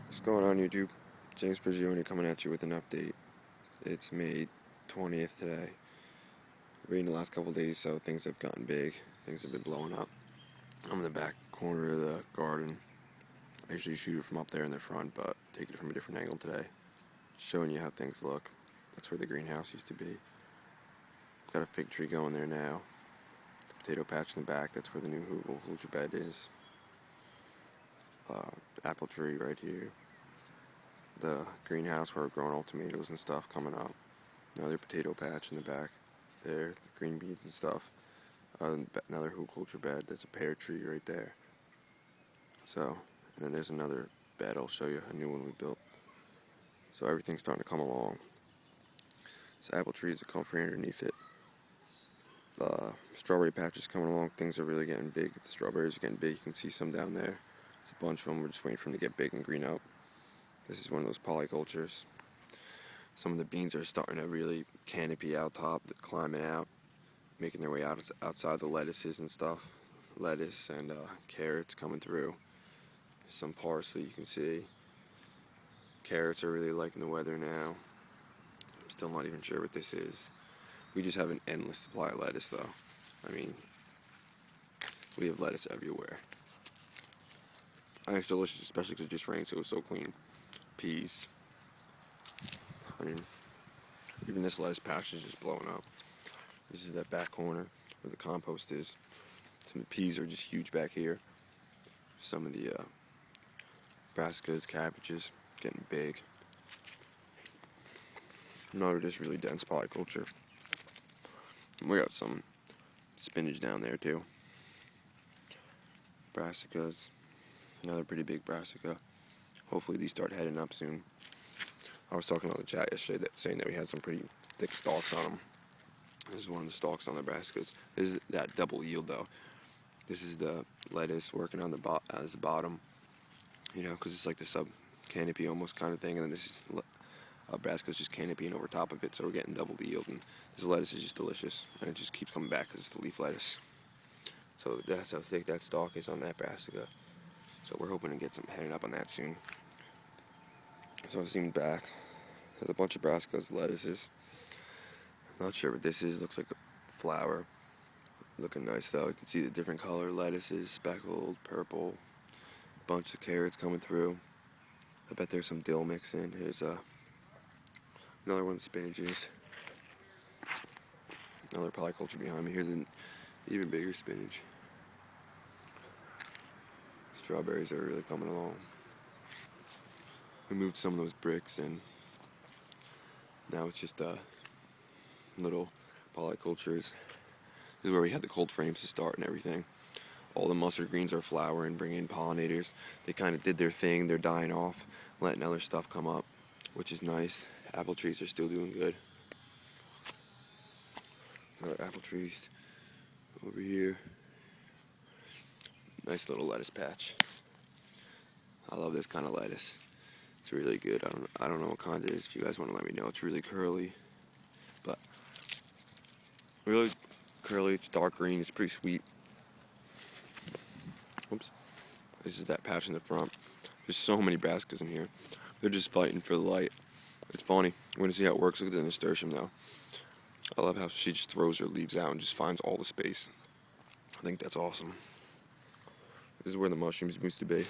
What's going on, YouTube? James Prigioni coming at you with an update. It's May 20th today. Reading the last couple days, so things have gotten big. Things have been blowing up. I'm in the back corner of the garden. I usually shoot it from up there in the front, but take it from a different angle today. Showing you how things look. That's where the greenhouse used to be. Got a fig tree going there now. The potato patch in the back, that's where the new horticulture bed is. Apple tree right here. The greenhouse where we're growing all tomatoes and stuff coming up. Another potato patch in the back there, the green beans and stuff. Another horticulture bed, there's a pear tree right there. So, and then there's another bed I'll show you, a new one we built. So everything's starting to come along. This apple tree is a comfrey underneath it. Strawberry patch is coming along, things are really getting big. The strawberries are getting big, you can see some down there. There's a bunch of them, we're just waiting for them to get big and green up. This is one of those polycultures. Some of the beans are starting to really canopy out top, they're climbing out, making their way outside the lettuces and stuff. Lettuce and carrots coming through. Some parsley you can see. Carrots are really liking the weather now. I'm still not even sure what this is. We just have an endless supply of lettuce though. I mean, we have lettuce everywhere. And it's delicious, especially because it just rained, so it was so clean. Peas. I mean, even this lettuce patch is just blowing up. This is that back corner where the compost is. Some of the peas are just huge back here. Some of the brassicas, cabbages, getting big. Another just really dense polyculture. We got some spinach down there too. Brassicas, another pretty big brassica. Hopefully these start heading up soon. I was talking on the chat yesterday saying that we had some pretty thick stalks on them. This is one of the stalks on the brassicas. This is that double yield though. This is the lettuce working on the as the bottom, you know, because it's like the sub canopy almost kind of thing, and then this is brassica's just canopying over top of it, so we're getting double the yield. And this lettuce is just delicious, and it just keeps coming back because it's the leaf lettuce. So that's how thick that stalk is on that brassica. So we're hoping to get some heading up on that soon. So I've seen back. There's a bunch of brassicas, lettuces. Not sure what this is. Looks like a flower. Looking nice though. You can see the different color lettuces, speckled, purple. Bunch of carrots coming through. I bet there's some dill mixed in. Here's another one of spinaches. Another polyculture behind me. Here's an even bigger spinach. Strawberries are really coming along. We moved some of those bricks and now it's just little polycultures. This is where we had the cold frames to start and everything. All the mustard greens are flowering, bringing in pollinators. They kind of did their thing. They're dying off, letting other stuff come up, which is nice. Apple trees are still doing good. Another apple trees over here. Nice little lettuce patch. I love this kind of lettuce. It's really good. I don't know what kind it is. If you guys want to let me know, it's really curly, but really curly. It's dark green. It's pretty sweet. Oops. This is that patch in the front. There's so many brassicas in here. They're just fighting for the light. It's funny. I'm going to see how it works. Look at the nasturtium though. I love how she just throws her leaves out and just finds all the space. I think that's awesome. This is where the mushrooms used to be.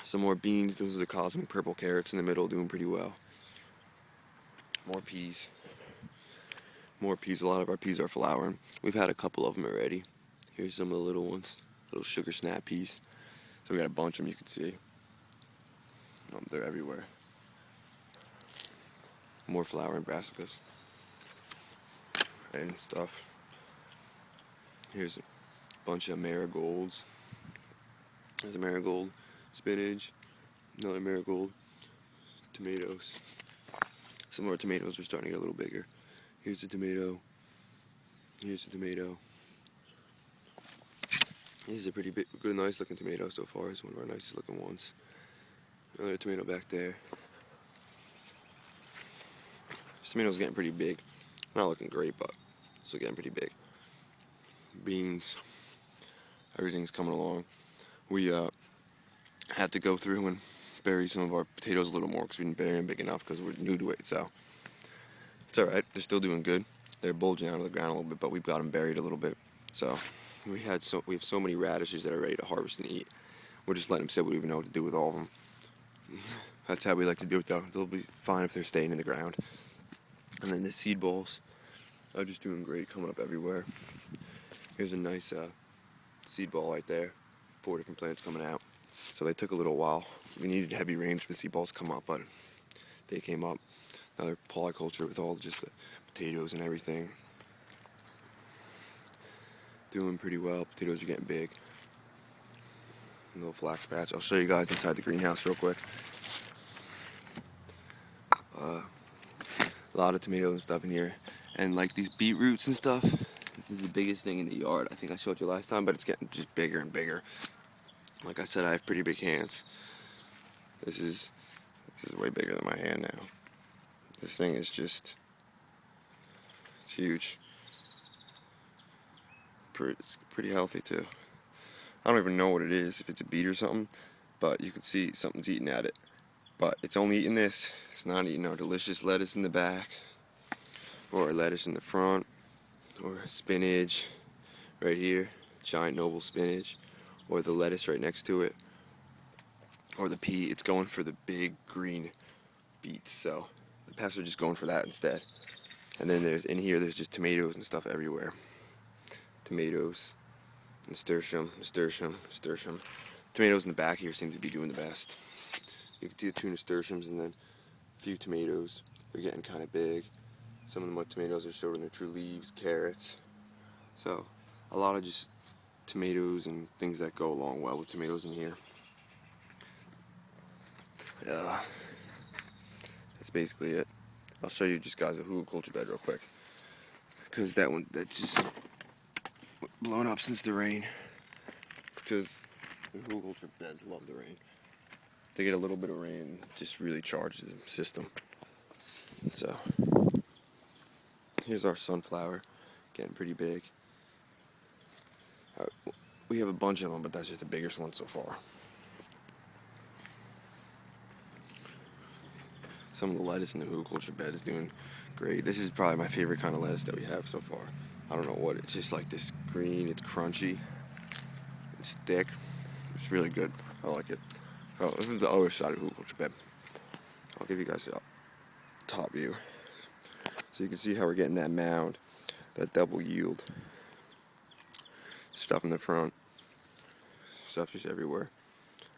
Some more beans. Those are the cosmic purple carrots in the middle, doing pretty well. More peas. More peas. A lot of our peas are flowering. We've had a couple of them already. Here's some of the little ones. Little sugar snap peas. So we got a bunch of them you can see. They're everywhere. More flowering brassicas. And stuff. Here's a bunch of marigolds. There's a marigold. Spinach. Another marigold. Tomatoes. Some of our tomatoes are starting to get a little bigger. Here's a tomato. Here's a tomato. This is a pretty big, good, nice looking tomato so far. It's one of our nicest looking ones. Another tomato back there. This tomato's getting pretty big. Not looking great, but still getting pretty big. Beans. Everything's coming along. We had to go through and bury some of our potatoes a little more because we didn't bury them big enough because we're new to it. So it's all right. They're still doing good. They're bulging out of the ground a little bit, but we've got them buried a little bit. So we have so many radishes that are ready to harvest and eat. We're just letting them sit. We don't even know what to do with all of them. That's how we like to do it, though. They'll be fine if they're staying in the ground. And then the seed balls are just doing great, coming up everywhere. Here's a nice seed ball right there. 4 different plants coming out. So they took a little while. We needed heavy rain for the seed balls to come up, but they came up. Another polyculture with all just the potatoes and everything. Doing pretty well. Potatoes are getting big. A little flax patch. I'll show you guys inside the greenhouse real quick. A lot of tomatoes and stuff in here. And like these beetroots and stuff, this is the biggest thing in the yard. I think I showed you last time, but it's getting just bigger and bigger. Like I said, I have pretty big hands. This is way bigger than my hand now. This thing is just, it's huge. It's pretty healthy too. I don't even know what it is, if it's a beet or something, but you can see something's eating at it. But it's only eating this. It's not eating our delicious lettuce in the back, or lettuce in the front, or spinach right here, giant noble spinach, or the lettuce right next to it, or the pea. It's going for the big green beets, so the pests are just going for that instead. And then there's just tomatoes and stuff everywhere. Tomatoes, nasturtium. Tomatoes in the back here seem to be doing the best. You can see the 2 nasturtiums and then a few tomatoes. They're getting kind of big. Some of the more tomatoes are showing their true leaves, carrots. So a lot of just tomatoes and things that go along well with tomatoes in here. Yeah, that's basically it. I'll show you just guys the hugelkultur bed real quick, because that's just blown up since the rain. Because the hugelkultur beds love the rain. They get a little bit of rain, just really charges the system. So here's our sunflower, getting pretty big. We have a bunch of them, but that's just the biggest one so far. Some of the lettuce in the hugelkultur bed is doing great. This is probably my favorite kind of lettuce that we have so far. I don't know what, it's just like this green, it's crunchy, it's thick, it's really good. I like it. Oh, this is the other side of the hugelkultur bed. I'll give you guys a top view, so you can see how we're getting that mound, that double yield. Stuff in the front, stuff just everywhere,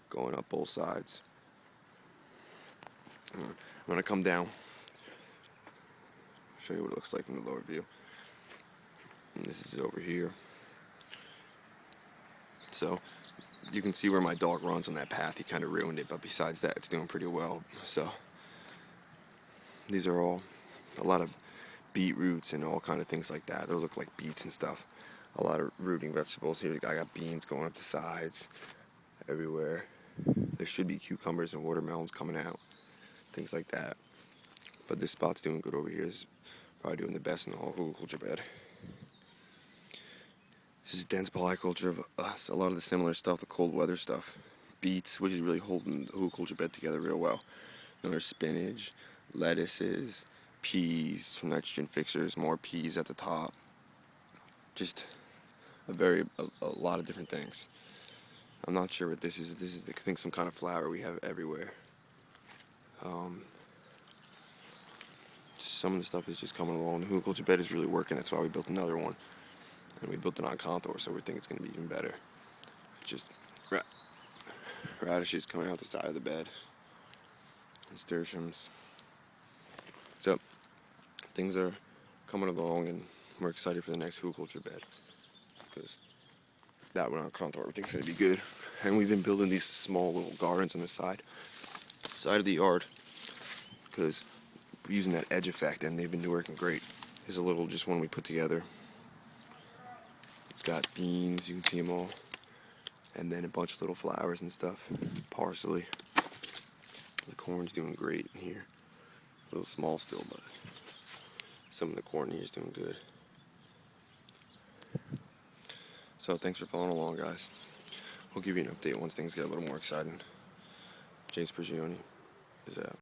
going up both sides. I'm going to come down, show you what it looks like from the lower view. And this is over here. So you can see where my dog runs on that path. He kind of ruined it, but besides that, it's doing pretty well. So these are all a lot of beetroots and all kind of things like that. Those look like beets and stuff. A lot of rooting vegetables. Here I got beans going up the sides everywhere. There should be cucumbers and watermelons coming out, things like that. But this spot's doing good over here. This is probably doing the best in the whole hugelkultur bed. This is dense polyculture of a lot of the similar stuff, the cold weather stuff. Beets, which is really holding the hugelkultur bed together real well. Another spinach, lettuces, peas, nitrogen fixers, more peas at the top. Just a lot of different things. I'm not sure what this is. This is, I think, some kind of flower we have everywhere. Some of the stuff is just coming along. The hugelkultur bed is really working. That's why we built another one. And we built it on contour, so we think it's going to be even better. Just radishes coming out the side of the bed. Nasturtiums. So, things are coming along, and we're excited for the next hugelkultur bed. Because that one on contour, we think it's going to be good. And we've been building these small little gardens on the side of the yard, because we're using that edge effect, and they've been working great. Here's a little, just one we put together. It's got beans, you can see them all, and then a bunch of little flowers and stuff. Parsley. The corn's doing great in here. A little small still, but some of the corn here is doing good. So thanks for following along, guys. We'll give you an update once things get a little more exciting. James Prigioni is out.